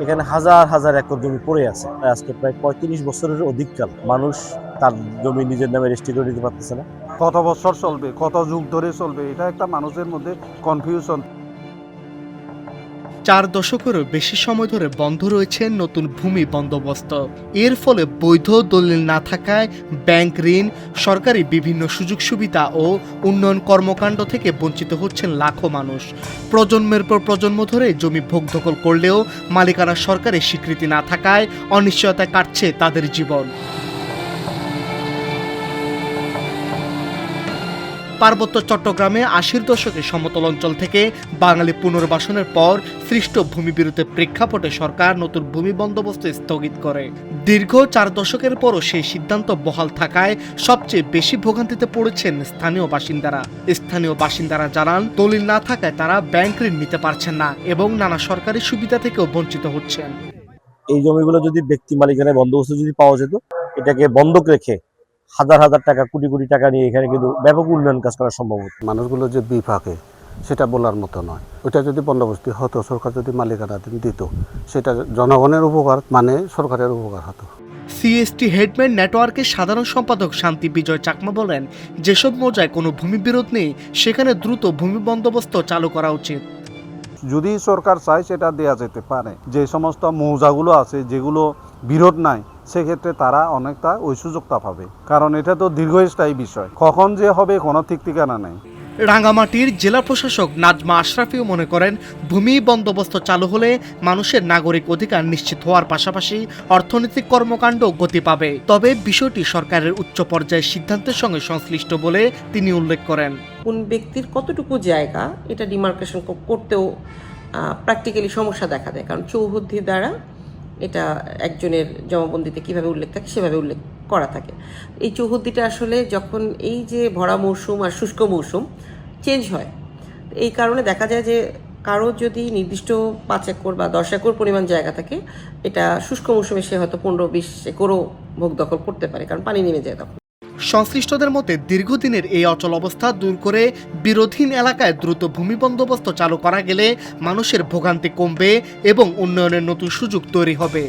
এখানে হাজার হাজার একর জমি পড়ে আছে, আজকে প্রায় 35 বছরের অধিককাল মানুষ তার জমি নিজের নামে রেজিস্ট্রি করে দিতে পারতেছে না। কত বছর চলবে, কত যুগ ধরে চলবে, এটা একটা মানুষের মধ্যে কনফিউশন। 4 দশকেরও বেশি সময় ধরে বন্ধ রয়েছে নতুন ভূমি বন্দোবস্ত। এর ফলে বৈধ দলিল না থাকায় ব্যাংক ঋণ, সরকারি বিভিন্ন সুযোগ সুবিধা ও উন্নয়ন কর্মকাণ্ড থেকে বঞ্চিত হচ্ছেন লাখো মানুষ। প্রজন্মের পর প্রজন্ম ধরে জমি ভোগ দখল করলেও মালিকানা সরকারের স্বীকৃতি না থাকায় অনিশ্চয়তায় কাটছে তাদের জীবন। পার্বত্য চট্টগ্রামে 80-র দশকে সমতল অঞ্চল থেকে বাঙালি পুনর্বাসনের পর সৃষ্ট ভূমি বিরোধের প্রেক্ষাপটে সরকার নতুন ভূমি বন্দোবস্ত স্থগিত করে। দীর্ঘ 4 দশকের পরও সেই সিদ্ধান্ত বহাল থাকায় সবচেয়ে বেশি ভোগান্তিতে পড়েছেন স্থানীয় বাসিন্দারা জানান, দলিল না থাকায় তারা ব্যাংক ঋণ নিতে পারছেন না এবং নানা সরকারি সুবিধা থেকেও বঞ্চিত হচ্ছেন। এই জমিগুলো যদি ব্যক্তি মালিকানায় বন্দোবস্ত যদি পাওয়া যেত, এটাকে বন্ধক রেখে হাজার হাজার টাকা, কোটি কোটি টাকা নিয়ে এখানে কিন্তু ব্যাপক উন্নয়ন কাজ করা সম্ভব হতো। মানুষগুলো যে বিপাকে, সেটা বলার মতো নয়। ওইটা যদি বন্দোবস্ত হতো, সরকার যদি মালিকানা দিত, সেটা জনগণের উপকার, মানে সরকারের উপকার হতো। সিএসটি হেডম্যান নেটওয়ার্কের সাধারণ সম্পাদক শান্তি বিজয় চাকমা বলেন, যেসব মৌজায় কোনো ভূমি বিরোধ নেই সেখানে দ্রুত ভূমি বন্দোবস্ত চালু করা উচিত। যদি সরকার চায় সেটা দেয়া যেতে পারে। যে সমস্ত মৌজাগুলো আছে যেগুলো বিরোধ নাই, সেক্ষেত্রে তারা অনেকটা ওই সুযোগটা পাবে, কারণ এটা তো দীর্ঘস্থায়ী বিষয়। কখন যে হবে কোনো ঠিক ঠিকানা নেই। রাঙ্গামাটির জেলা প্রশাসক নাজমা আশরাফিও মনে করেন, ভূমি বন্দোবস্ত চালু হলে মানুষের নাগরিক অধিকার নিশ্চিত হওয়ার পাশাপাশি অর্থনৈতিক কর্মকাণ্ড গতি পাবে। তবে বিষয়টি সরকারের উচ্চ পর্যায়ের সিদ্ধান্তের সঙ্গে সংশ্লিষ্ট বলে তিনি উল্লেখ করেন। কোন ব্যক্তির কতটুকু জায়গা, এটা ডিমার্কেশন করতেও প্র্যাকটিক্যালি সমস্যা দেখা দেয়, কারণ চৌহদ্দির দ্বারা এটা একজনের জমাবন্দিতে কিভাবে উল্লেখ থাকে সেভাবে উল্লেখ করা থাকে। এই চৌহদ্দিটা আসলে যখন এই যে ভরা মৌসুম আর শুষ্ক মৌসুম চেঞ্জ হয়, এই কারণে দেখা যায় যে কারো যদি নির্দিষ্ট 5 একর বা 10 একর পরিমাণ জায়গা থাকে, এটা শুষ্ক মৌসুমে সে হয়তো 15-20 একরও ভোগ দখল করতে পারে, কারণ পানি নেমে যায় তখন। সংশ্লিষ্টদের মতে দীর্ঘদিনের এই অচল অবস্থা দূর করে বিরোধীন এলাকায় দ্রুত ভূমি বন্দোবস্ত চালু করা গেলে মানুষের ভোগান্তি কমবে এবং উন্নয়নের নতুন সুযোগ তৈরি হবে।